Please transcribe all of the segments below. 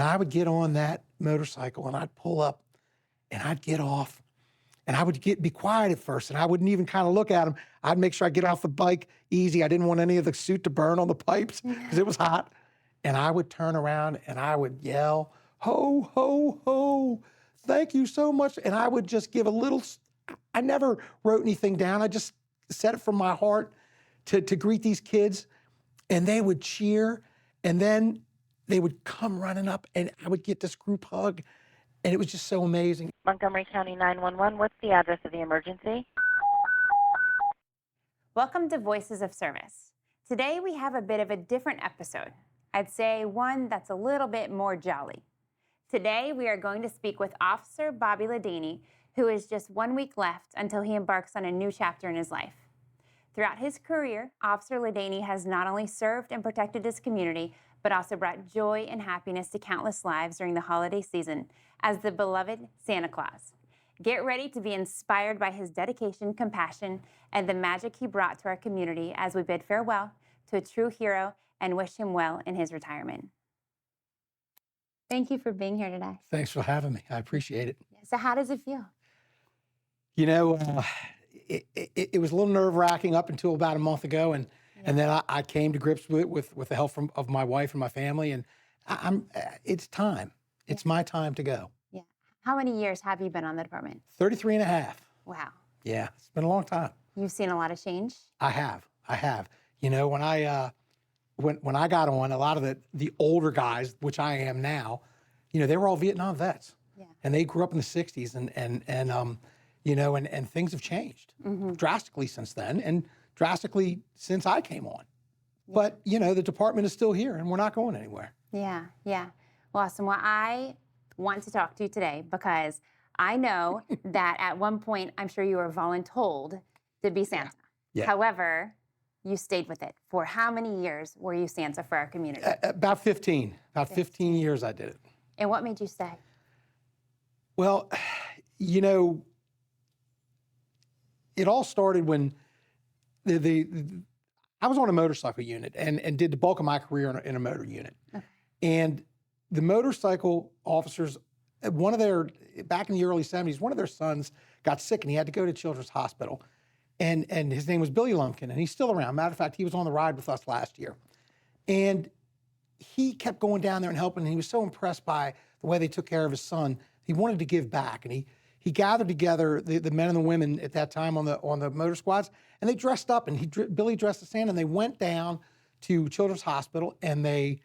And I would get on that motorcycle and I'd pull up and I'd get off and I would be quiet at first and I wouldn't even kind of look at him. I'd make sure I get off the bike easy. I didn't want any of the suit to burn on the pipes because it was hot. And I would turn around and I would yell, ho, ho, ho, thank you so much. And I would just give a little, I never wrote anything down. I just said it from my heart to greet these kids, and they would cheer, and then they would come running up, and I would get this group hug, and it was just so amazing. Montgomery County 911, what's the address of the emergency? Welcome to Voices of Service. Today we have a bit of a different episode. I'd say one that's a little bit more jolly. Today we are going to speak with Officer Bobby Ladany, who is just 1 week left until he embarks on a new chapter in his life. Throughout his career, Officer Ladany has not only served and protected his community, but also brought joy and happiness to countless lives during the holiday season as the beloved Santa Claus. Get ready to be inspired by his dedication, compassion, and the magic he brought to our community as we bid farewell to a true hero and wish him well in his retirement. Thank you for being here today. Thanks for having me. I appreciate it. So how does it feel? You know, it was a little nerve-wracking up until about a month ago, and then I came to grips with the help of my wife and my family, and it's time. It's my time to go. Yeah. How many years have you been on the department? 33 and a half. Wow. Yeah, it's been a long time. You've seen a lot of change? I have. You know, when I got on, a lot of the older guys, which I am now, you know, they were all Vietnam vets. Yeah. And they grew up in the 60s, and you know, and things have changed drastically since then, and drastically since I came on. Yeah. But, you know, the department is still here, and we're not going anywhere. Yeah. Well, awesome. Well, I want to talk to you today because I know that at one point, I'm sure you were voluntold to be Santa. Yeah. However, you stayed with it. For how many years were you Santa for our community? About 15. About 15 years I did it. And what made you stay? Well, you know, it all started when I was on a motorcycle unit and did the bulk of my career in a motor unit. Okay. And the motorcycle officers, back in the early 70s, one of their sons got sick and he had to go to Children's Hospital. And his name was Billy Lumpkin, and he's still around. Matter of fact, he was on the ride with us last year. And he kept going down there and helping, and he was so impressed by the way they took care of his son. He wanted to give back, and he gathered together the men and the women at that time on the motor squads, and they dressed up, and Billy dressed as Santa, and they went down to Children's Hospital, and they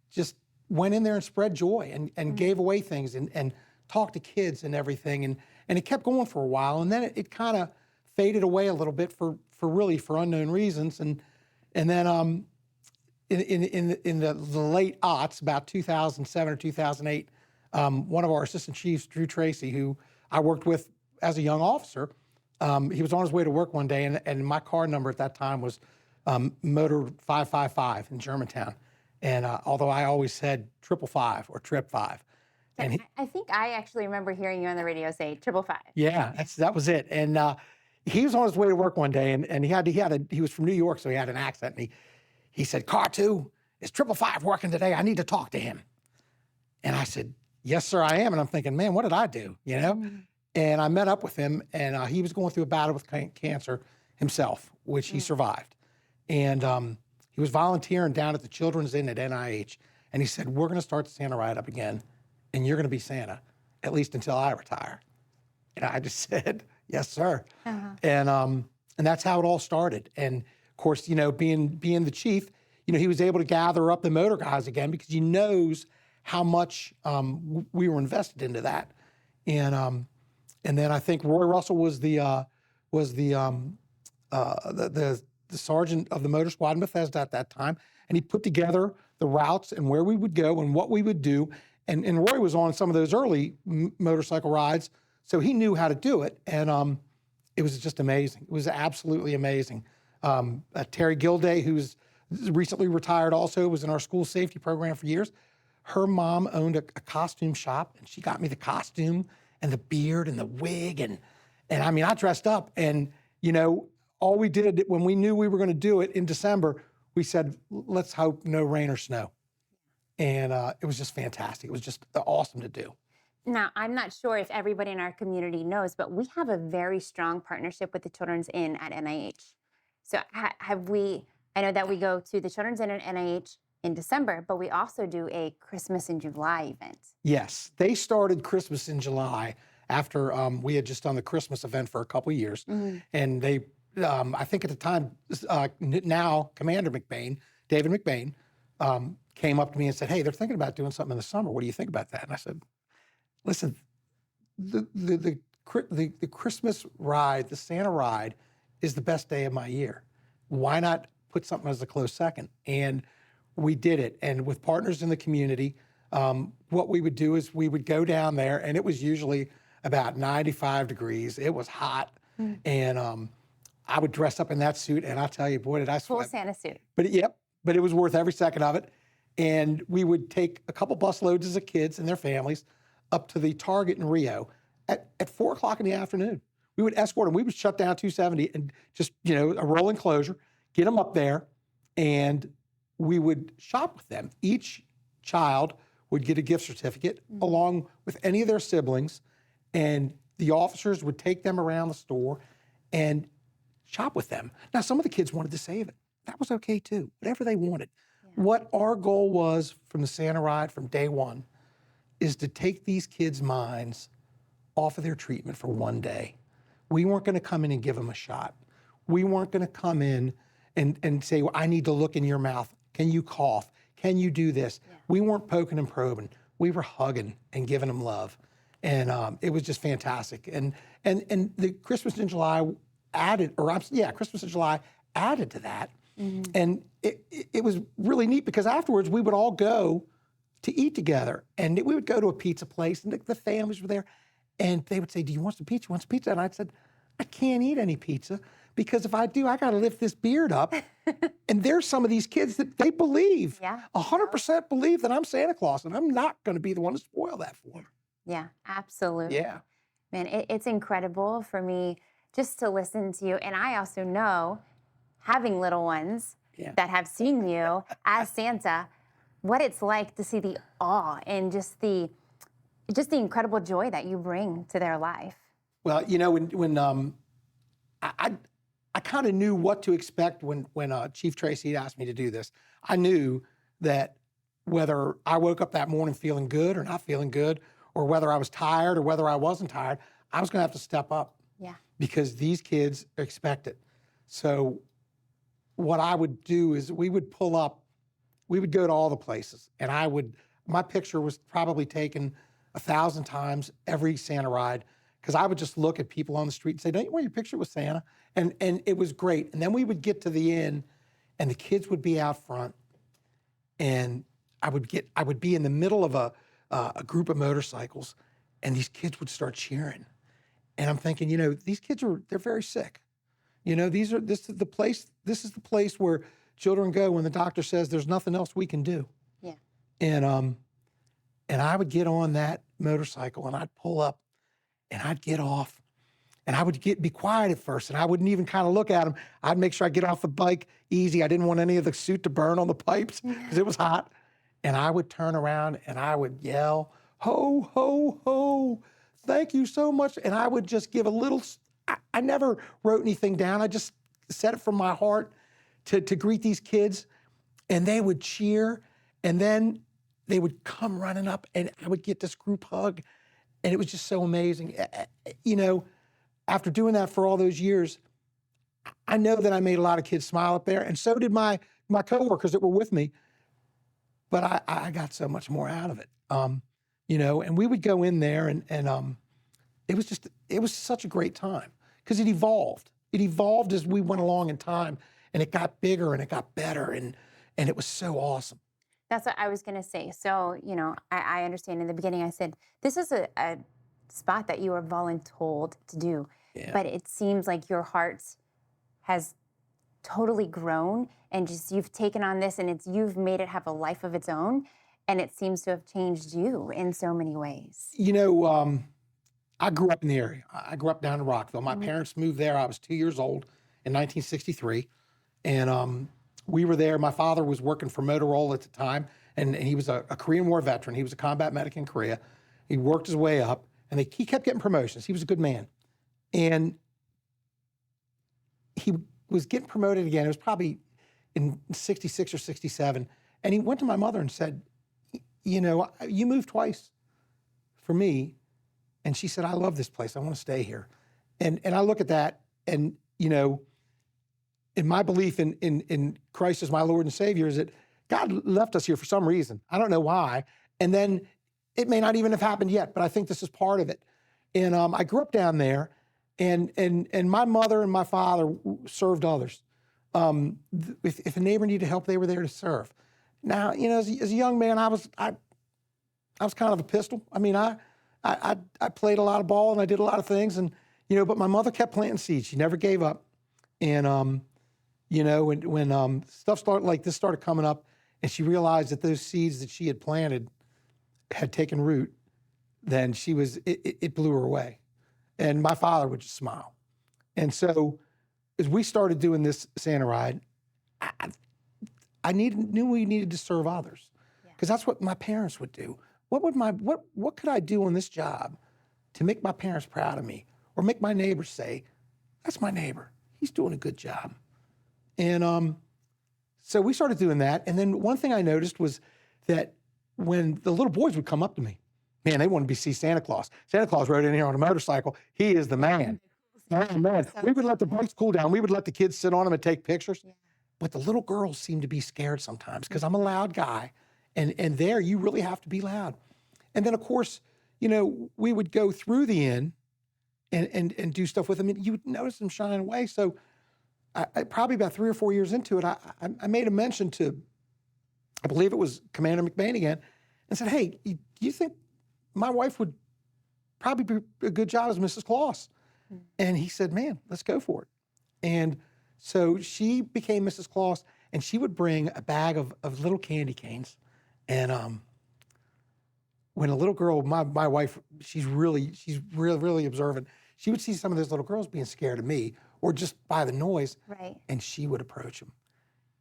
just went in there and spread joy and gave away things and talked to kids and everything, and it kept going for a while, and then it kind of faded away a little bit for unknown reasons, and then in the late aughts, about 2007 or 2008, one of our assistant chiefs, Drew Tracy, who I worked with as a young officer, he was on his way to work one day, and my car number at that time was Motor 555 in Germantown. And although I always said 555 or Trip 5. And I think I actually remember hearing you on the radio say 555. Yeah, that was it. And he was on his way to work one day, and he was from New York, so he had an accent. And he said, "Car 2, is 555 working today? I need to talk to him." And I said, "Yes, sir, I am." And I'm thinking, man, what did I do? You know? And I met up with him, and he was going through a battle with cancer himself, which he survived. And he was volunteering down at the Children's Inn at NIH. And he said, "We're going to start the Santa Ride up again, and you're going to be Santa, at least until I retire." And I just said, "Yes, sir." And that's how it all started. And of course, you know, being the chief, you know, he was able to gather up the motor guys again because he knows how much we were invested into that. And then I think Roy Russell was the sergeant of the motor squad in Bethesda at that time, and he put together the routes and where we would go and what we would do. And Roy was on some of those early motorcycle rides, so he knew how to do it. And it was just amazing. It was absolutely amazing. Terry Gilday, who's recently retired also, was in our school safety program for years. Her mom owned a costume shop, and she got me the costume and the beard and the wig. And I mean, I dressed up, and, you know, all we did when we knew we were going to do it in December, we said, let's hope no rain or snow. And it was just fantastic. It was just awesome to do. Now, I'm not sure if everybody in our community knows, but we have a very strong partnership with the Children's Inn at NIH. So I know that we go to the Children's Inn at NIH in December, but we also do a Christmas in July event. Yes, they started Christmas in July after we had just done the Christmas event for a couple of years. And they, I think at the time, now Commander McBain, David McBain, came up to me and said, hey, they're thinking about doing something in the summer. What do you think about that? And I said, listen, the Christmas ride, the Santa ride, is the best day of my year. Why not put something as a close second? And we did it. And with partners in the community, what we would do is we would go down there, and it was usually about 95 degrees. It was hot. And I would dress up in that suit, and I'll tell you, boy, did I sweat. Full Santa suit. But it was worth every second of it. And we would take a couple bus loads of kids and their families up to the Target in Rio at 4 o'clock in the afternoon. We would escort them. We would shut down 270 and just, a rolling closure, get them up there, and we would shop with them. Each child would get a gift certificate along with any of their siblings, and the officers would take them around the store and shop with them. Now, some of the kids wanted to save it. That was okay too, whatever they wanted. Yeah. What our goal was from the Santa ride from day one is to take these kids' minds off of their treatment for one day. We weren't going to come in and give them a shot. We weren't going to come in and say, well, I need to look in your mouth. Can you cough? Can you do this? Yeah. We weren't poking and probing. We were hugging and giving them love. And it was just fantastic. And the Christmas in July Christmas in July added to that. And it was really neat because afterwards we would all go to eat together, and we would go to a pizza place, and the families were there, and they would say, do you want some pizza? You want some pizza? And I said, I can't eat any pizza because if I do, I got to lift this beard up. And there's some of these kids that they believe, 100% believe that I'm Santa Claus, and I'm not going to be the one to spoil that for them. Yeah, absolutely. Yeah. Man, it's incredible for me just to listen to you. And I also know, having little ones that have seen you as Santa, what it's like to see the awe and just the incredible joy that you bring to their life. Well, when I kind of knew what to expect when Chief Tracy asked me to do this. I knew that whether I woke up that morning feeling good or not feeling good, or whether I was tired or whether I wasn't tired, I was going to have to step up. Yeah. Because these kids expect it. So what I would do is we would pull up, we would go to all the places, and my picture was probably taken 1,000 times every Santa ride, because I would just look at people on the street and say, don't you want your picture with Santa? And it was great. And then we would get to the inn, and the kids would be out front, and I would be in the middle of a group of motorcycles, and these kids would start cheering. And I'm thinking, these kids they're very sick. This is the place where children go when the doctor says there's nothing else we can do. Yeah. And I would get on that motorcycle, and I'd pull up, and I'd get off, and I would be quiet at first, and I wouldn't even kind of look at them. I'd make sure I get off the bike easy. I didn't want any of the suit to burn on the pipes because it was hot. And I would turn around and I would yell, ho, ho, ho, thank you so much. And I would just give a little, I never wrote anything down. I just said it from my heart to greet these kids, and they would cheer, and then they would come running up, and I would get this group hug, and it was just so amazing. After doing that for all those years, I know that I made a lot of kids smile up there, and so did my coworkers that were with me. But I got so much more out of it, and we would go in there, and it was such a great time because it evolved. It evolved as we went along in time, and it got bigger and it got better, and it was so awesome. That's what I was going to say. So, I understand in the beginning I said, this is a spot that you were voluntold to do, but it seems like your heart has totally grown, and just you've taken on this, and you've made it have a life of its own, and it seems to have changed you in so many ways. I grew up in the area. I grew up down in Rockville. My parents moved there. I was 2 years old in 1963, and we were there. My father was working for Motorola at the time, and he was a Korean War veteran. He was a combat medic in Korea. He worked his way up, and he kept getting promotions. He was a good man. And he was getting promoted again. It was probably in 66 or 67. And he went to my mother and said, you know, you moved twice for me. And she said, I love this place. I want to stay here. And I look at that, and, you know, in my belief in Christ as my Lord and Savior is that God left us here for some reason. I don't know why. And then it may not even have happened yet, but I think this is part of it. And I grew up down there, and my mother and my father served others. If a neighbor needed help, they were there to serve. Now, you know, as a young man, I was kind of a pistol. I mean, I played a lot of ball and I did a lot of things, and you know, but my mother kept planting seeds. She never gave up. And you know, when stuff like this started coming up, and she realized that those seeds that she had planted had taken root, then it blew her away. And my father would just smile. And so as we started doing this Santa ride, I knew we needed to serve others, because that's what my parents would do. What could I do on this job to make my parents proud of me, or make my neighbors say, that's my neighbor, he's doing a good job. And so we started doing that. And then one thing I noticed was that when the little boys would come up to me, man, they wanted to see Santa Claus. Santa Claus rode in here on a motorcycle. He is the man. Oh, man. We would let the bikes cool down. We would let the kids sit on them and take pictures. But the little girls seem to be scared sometimes, because I'm a loud guy. And there, you really have to be loud. And then, of course, you know, we would go through the inn and do stuff with them, and you would notice them shying away. So I probably about 3 or 4 years into it, I made a mention to, I believe it was Commander McBain again, and said, hey, do you think my wife would probably be a good job as Mrs. Claus? And he said, man, let's go for it. And so she became Mrs. Claus, and she would bring a bag of little candy canes. And when a little girl, my wife, she's really observant. She would see some of those little girls being scared of me, or just by the noise, Right. and she would approach them.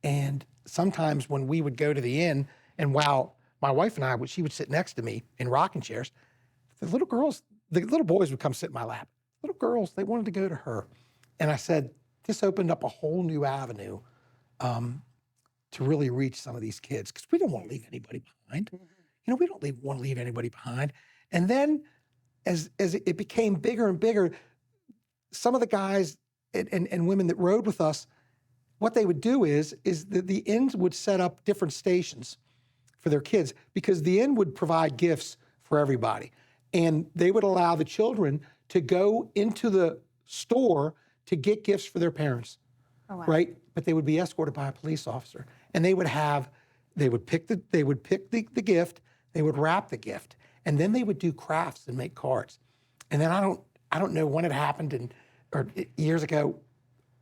And sometimes when we would go to the inn, and while my wife and I, she would sit next to me in rocking chairs, the little boys would come sit in my lap. Little girls, they wanted to go to her. And I said, this opened up a whole new avenue to really reach some of these kids, because we don't want to leave anybody behind. You know, we don't want to leave anybody behind. And then as it became bigger and bigger, some of the guys and women that rode with us, what they would do is the inns would set up different stations for their kids, because the inn would provide gifts for everybody. And they would allow the children to go into the store to get gifts for their parents, right? But they would be escorted by a police officer, and they would pick the gift, they would wrap the gift, and then they would do crafts and make cards. And then I don't know when it happened, or years ago,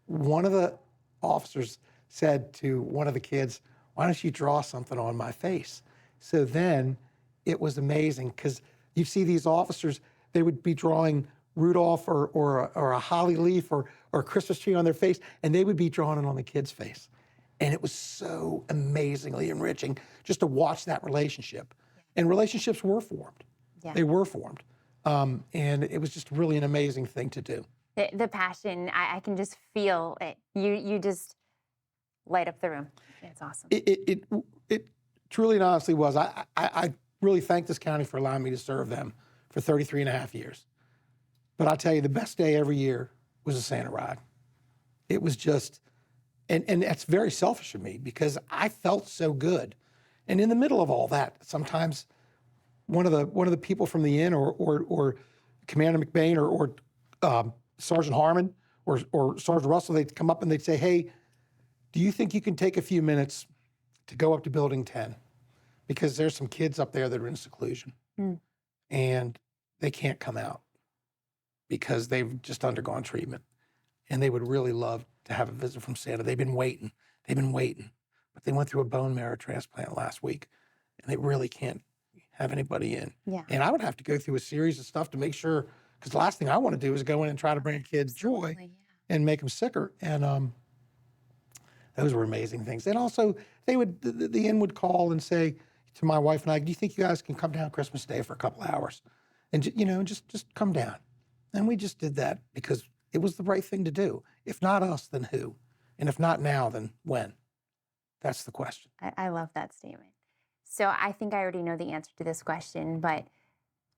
one of the officers said to one of the kids, why don't you draw something on my face? So then it was amazing, because you see these officers, they would be drawing Rudolph or a holly leaf or a Christmas tree on their face, and they would be drawing it on the kid's face. And it was so amazingly enriching just to watch that relationship. And relationships were formed. Yeah. They were formed. And it was just really an amazing thing to do. The passion, I can just feel it. You just light up the room. It's awesome. It truly and honestly was. I really thank this county for allowing me to serve them for 33 and a half years. But I'll tell you, the best day every year was a Santa ride. It was just, and that's very selfish of me, because I felt so good. And in the middle of all that, sometimes one of the people from the inn or Commander McBain or Sergeant Harmon or Sergeant Russell, they'd come up and they'd say, hey, do you think you can take a few minutes to go up to Building 10? Because there's some kids up there that are in seclusion and they can't come out because they've just undergone treatment. And they would really love to have a visit from Santa. They've been waiting. But they went through a bone marrow transplant last week, and they really can't have anybody in. Yeah. And I would have to go through a series of stuff to make sure, because the last thing I want to do is go in and try to bring a kid joy and make them sicker. And those were amazing things. And also, the inn would call and say, to my wife and I, do you think you guys can come down Christmas Day for a couple hours? And, just come down. And we just did that because it was the right thing to do. If not us, then who? And if not now, then when? That's the question. I love that statement. So I think I already know the answer to this question, but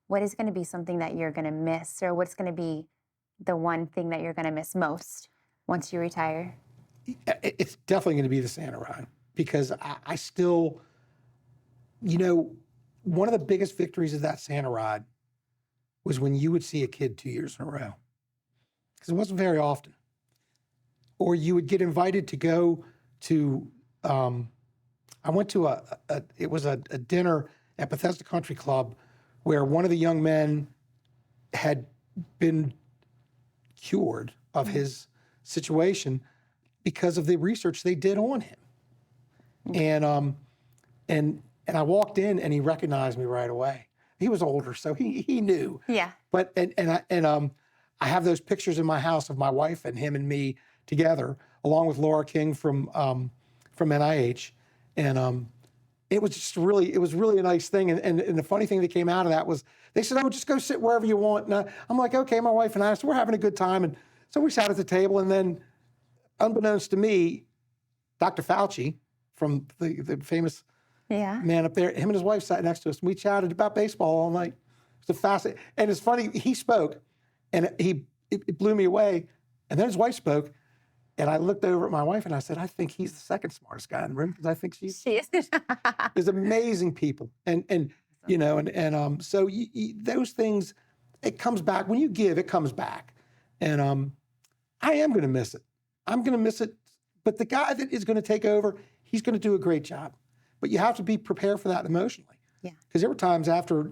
what is going to be something that you're going to miss, or what's going to be the one thing that you're going to miss most once you retire? It's definitely going to be the Santa ride, because I still, one of the biggest victories of that Santa ride was when you would see a kid 2 years in a row, because it wasn't very often. Or you would get invited to go to, I went to it was a dinner at Bethesda Country Club where one of the young men had been cured of his situation because of the research they did on him. And I walked in and he recognized me right away. He was older, so he knew. Yeah. But I have those pictures in my house of my wife and him and me together, along with Laura King from NIH, and it was really a nice thing. And the funny thing that came out of that was they said, "Oh, just go sit wherever you want." And I'm like, "Okay." My wife and I, so we're having a good time, and so we sat at the table, and then, unbeknownst to me, Dr. Fauci, from the famous man up there, him and his wife sat next to us, and we chatted about baseball all night. It was fascinating, and it's funny. He spoke, and it blew me away, and then his wife spoke. And I looked over at my wife and I said, "I think he's the second smartest guy in the room, because I think she is." There's amazing people, and so those things, it comes back when you give. It comes back, and I am going to miss it. I'm going to miss it, but the guy that is going to take over, he's going to do a great job. But you have to be prepared for that emotionally. Yeah. Because there were times after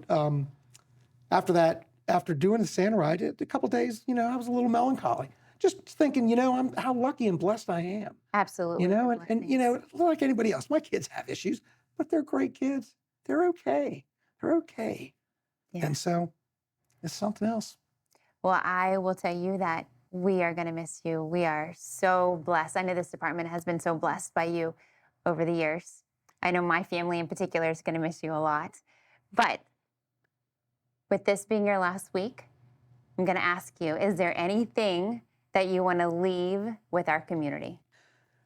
doing the Santa ride, a couple of days, I was a little melancholy. Just thinking, how lucky and blessed I am. Absolutely. And like anybody else, my kids have issues, but they're great kids. They're okay. They're okay. Yeah. And so it's something else. Well, I will tell you that we are going to miss you. We are so blessed. I know this department has been so blessed by you over the years. I know my family in particular is going to miss you a lot. But with this being your last week, I'm going to ask you, is there anything that you want to leave with our community?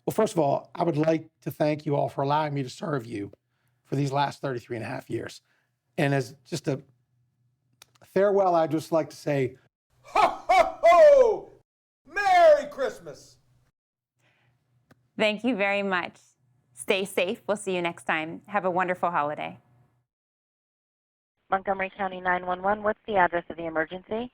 Well, first of all, I would like to thank you all for allowing me to serve you for these last 33 and a half years. And as just a farewell, I'd just like to say, ho, ho, ho! Merry Christmas! Thank you very much. Stay safe. We'll see you next time. Have a wonderful holiday. Montgomery County 911, what's the address of the emergency?